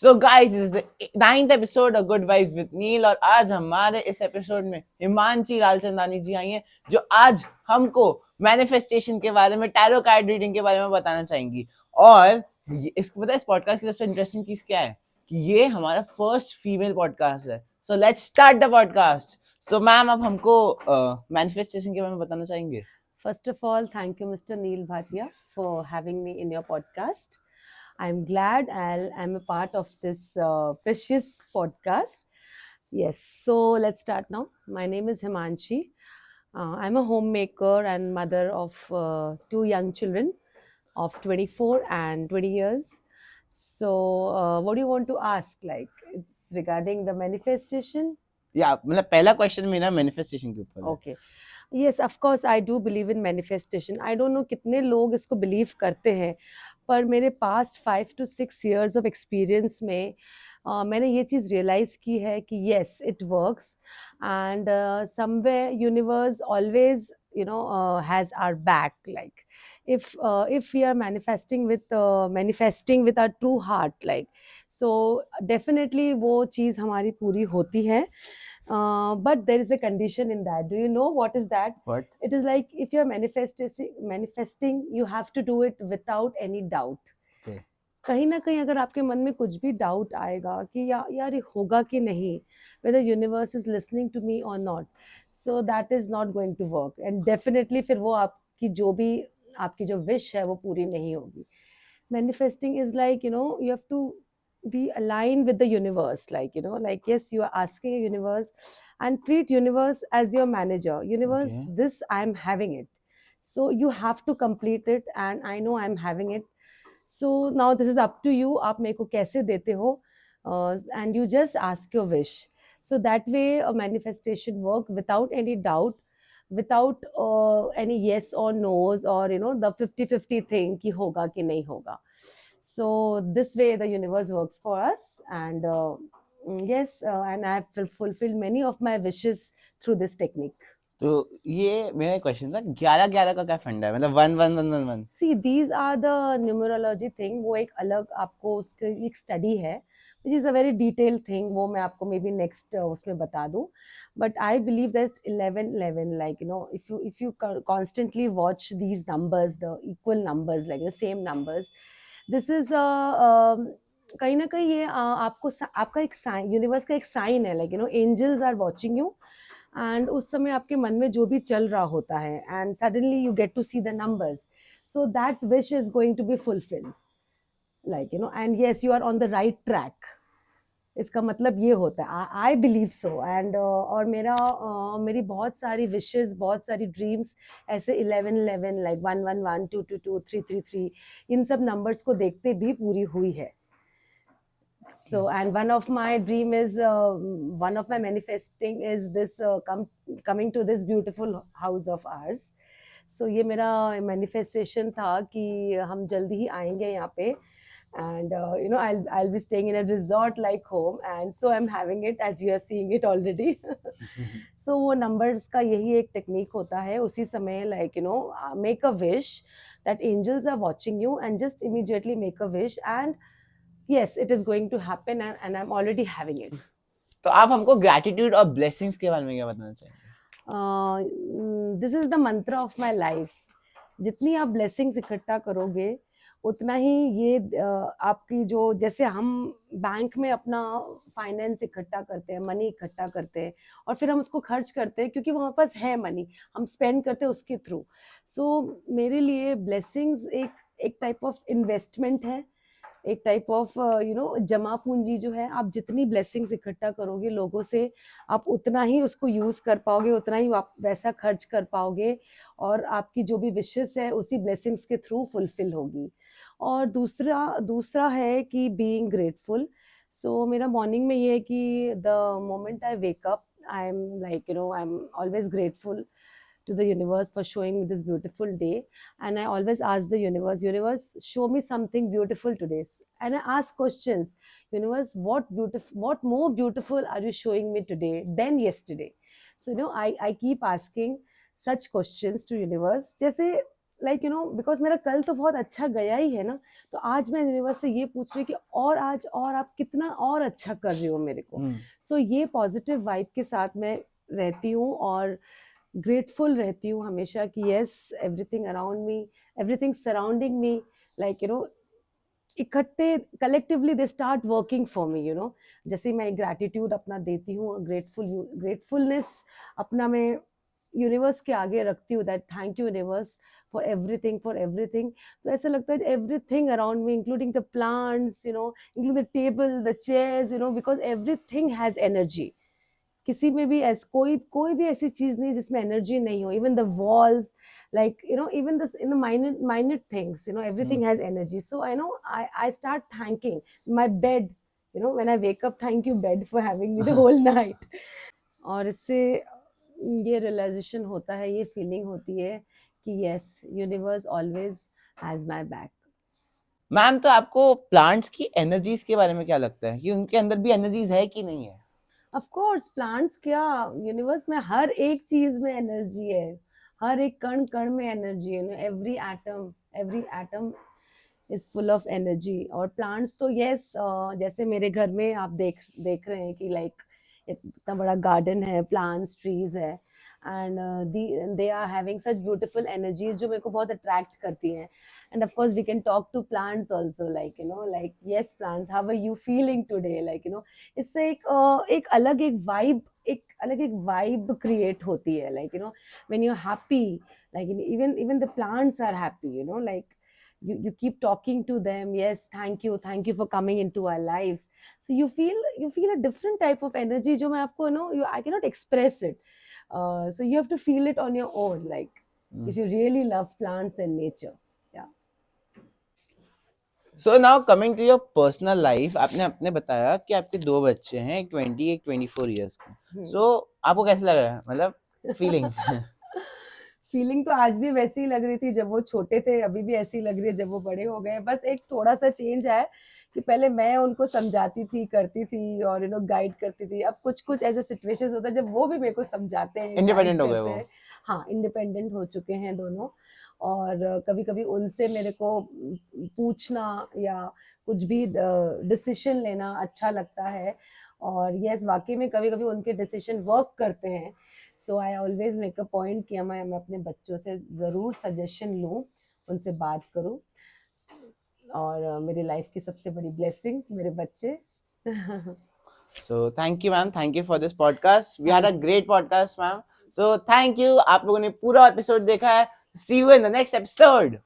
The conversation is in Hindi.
So guys, this is the 9th episode of good vibes with Neel. और आज हमारे इस एपिसोड में हिमांशी लालचंदानी जी आई हैं, जो आज हमको मैनिफेस्टेशन के बारे में, टैरो कार्ड रीडिंग के बारे में बताना चाहेंगी। और पता है इस पॉडकास्ट की सबसे इंटरेस्टिंग चीज क्या है कि ये हमारा फर्स्ट फीमेल पॉडकास्ट है। So let's start the podcast. So ma'am, आप हमको मैनिफेस्टेशन के बारे में बताना चाहेंगे? First of all, thank you, Mr. Neil Bhatia, for having me in your podcast. I'm glad I'm a part of this precious podcast. Yes, so let's start now. My name is Himanshi. I'm a homemaker and mother of two young children of 24 and 20 years. So, what do you want to ask? Like, it's regarding the manifestation? या मतलब पहला क्वेश्चन मेरा मैनिफेस्टेशन के ऊपर है। Okay. Yes, of course, I do believe in manifestation. I don't know कितने लोग इसको believe करते हैं, पर मेरे past 5 to 6 years of experience में मैंने ये चीज़ realize की है कि yes, it works, and somewhere universe always has our back. Like if we are manifesting with our true heart, like, so definitely वो चीज़ हमारी पूरी होती है. But there is a condition in that. Do you know what is that? What? It is like if you're manifesting, you have to do it without any doubt. Okay. कहीं ना कहीं अगर आपके मन में कुछ भी डाउट आएगा कि यार ये होगा कि नहीं, whether universe is listening to me or not, so that is not going to work, and definitely फिर वो आपकी जो wish है वो पूरी नहीं होगी. Manifesting is like, you have to be aligned with the universe, like, like, yes, you are asking a universe, and treat universe as your manager. Universe, Okay. this I'm having it, so you have to complete it, and I know I'm having it. So now this is up to you, आप मेरे को कैसे देते हो, and you just ask your wish. So that way a manifestation work without any doubt, without any yes or no's, or the 50-50 thing कि होगा कि नहीं होगा. So this way the universe works for us, and yes, and I have fulfilled many of my wishes through this technique. तो ये मेरा क्वेश्चन था, 11-11 का क्या फंडा है? मतलब 1-1-1-1-1। See, these are the numerology thing. वो एक अलग आपको उसकी एक स्टडी है, which is a very detailed thing. वो मैं आपको maybe next उसमें बता दूँ. But I believe that 11-11, like, if you constantly watch these numbers, the equal numbers, like the same numbers, this is कहीं ना कहीं ये आपका एक साइन, यूनिवर्स का एक साइन है, like, angels are watching you, and उस समय आपके मन में जो भी चल रहा होता है, and suddenly you get to see the numbers, so that wish is going to be fulfilled, like, and yes, you are on the right track. इसका मतलब ये होता है, आई बिलीव सो, एंड और मेरी बहुत सारी विशेस, बहुत सारी ड्रीम्स ऐसे 11-11, लाइक 1-1-1, 2-2-2, 3-3-3, इन सब नंबर्स को देखते भी पूरी हुई है. So, and one of my dream is one of my manifesting is this coming to this beautiful house of ours. So ये मेरा manifestation था कि हम जल्दी ही आएंगे यहाँ पे, and I'll be staying in a resort like home, and so I'm having it as you are seeing it already. So वो numbers का यही एक technique होता है. उसी समय, like, make a wish that angels are watching you, and just immediately make a wish, and yes, it is going to happen, and I'm already having it. तो आप हमको ग्रैटिट्यूड और ब्लेसिंग्स के बारे में क्या बताना चाहेंगे? This is the mantra of my life. जितनी आप blessings इकट्ठा करोगे, उतना ही ये आपकी जो, जैसे हम बैंक में अपना फाइनेंस इकट्ठा करते हैं, मनी इकट्ठा करते हैं, और फिर हम उसको खर्च करते हैं क्योंकि वहाँ पास है मनी, हम स्पेंड करते हैं उसके थ्रू. सो मेरे लिए ब्लेसिंग्स एक टाइप ऑफ इन्वेस्टमेंट है, एक टाइप ऑफ जमा पूंजी जो है. आप जितनी ब्लेसिंग्स इकट्ठा करोगे लोगों से, आप उतना ही उसको यूज कर पाओगे, उतना ही आप वैसा खर्च कर पाओगे, और आपकी जो भी विशेस है उसी ब्लेसिंग्स के थ्रू फुलफिल होगी. और दूसरा है कि बीइंग ग्रेटफुल. सो मेरा मॉर्निंग में ये है कि the moment I wake up, I am like, I am always grateful to the universe for showing me this beautiful day, and I always ask the universe, show me something beautiful today, and I ask questions, universe, what more beautiful are you showing me today than yesterday? So I keep asking such questions to universe. जैसे लाइक यू नो बिकॉज मेरा कल तो बहुत अच्छा गया ही है ना, तो आज मैं यूनिवर्स से ये पूछ रही हूँ कि और आज और आप कितना और अच्छा कर रही हो मेरे को। सो ये पॉजिटिव वाइब के साथ मैं रहती हूँ और ग्रेटफुल रहती हूँ हमेशा कि yes everything around me, everything surrounding me, like you know इकट्ठे collectively they start working for me, you know. जैसे मैं ग्रैटिट्यूड अपना देती हूँ, ग्रेटफुलनेस अपना मैं यूनिवर्स के आगे रखती हूँ, that thank you universe for everything, for everything. तो ऐसा लगता है everything around me including the plants, you know, including the table, the chairs, you know, because everything has energy. किसी में भी कोई भी ऐसी चीज नहीं जिसमें एनर्जी नहीं हो, even the walls, like you know, even this in the minute things, you know, everything has energy. So I know I start thanking my bed, you know, when I wake up, thank you bed for having me the whole night. और इससे ये रियलाइजेशन होता है, ये फीलिंग होती है कि yes universe always has my back. Ma'am, तो आपको प्लांट्स की एनर्जीज के बारे में क्या लगता है कि उनके अंदर भी एनर्जीज है कि नहीं है? ऑफ कोर्स प्लांट्स क्या, यूनिवर्स में हर एक चीज में एनर्जी है, हर एक कण कण में एनर्जी है, every atom is full of energy. और प्लांट्स तो यस जैसे मेरे घर में आप देख रहे हैं कि लाइक इतना बड़ा गार्डन है, प्लांट्स ट्रीज है, and they are having such beautiful energies जो मेरे को बहुत अट्रैक्ट करती हैं। And of course we can talk to plants also, like you know, like yes plants, how are you feeling today, like you know. इससे एक अलग एक वाइब क्रिएट होती है, like you know, when you are happy, like even the plants are happy, you know, like you keep talking to them, yes, thank you for coming into our lives. So you feel a different type of energy जो मैं आपको I cannot express it, so you have to feel it on your own, like if you really love plants and nature. Yeah. So now coming to your personal life, आपने अपने बताया कि आपके 2 बच्चे हैं, एक 20 एक 24 इयर्स के। So आपको कैसा लग रहा है, मतलब फीलिंग? फीलिंग तो आज भी वैसी ही लग रही थी जब वो छोटे थे, अभी भी ऐसी लग रही है जब वो बड़े हो गए। बस एक थोड़ा सा चेंज है कि पहले मैं उनको समझाती थी, करती थी और यू नो गाइड करती थी। अब कुछ ऐसे सिचुएशंस होता है जब वो भी मेरे को समझाते हैं, इंडिपेंडेंट हो गए वो? हाँ, इंडिपेंडेंट हो चुके हैं दोनों। और कभी कभी उनसे मेरे को पूछना या कुछ भी डिसीजन लेना अच्छा लगता है। और यस, वाकई में कभी कभी उनके डिसीजन वर्क करते हैं। So I always make a point कि मैं अपने बच्चों से ज़रूर सजेशन लूँ, उनसे बात करूँ। और मेरी लाइफ की सबसे बड़ी ब्लेसिंग्स मेरे बच्चे। So thank you ma'am, thank you for this podcast. We had a great podcast ma'am. So thank you, आप लोगों ने पूरा एपिसोड देखा है। See you in the next episode.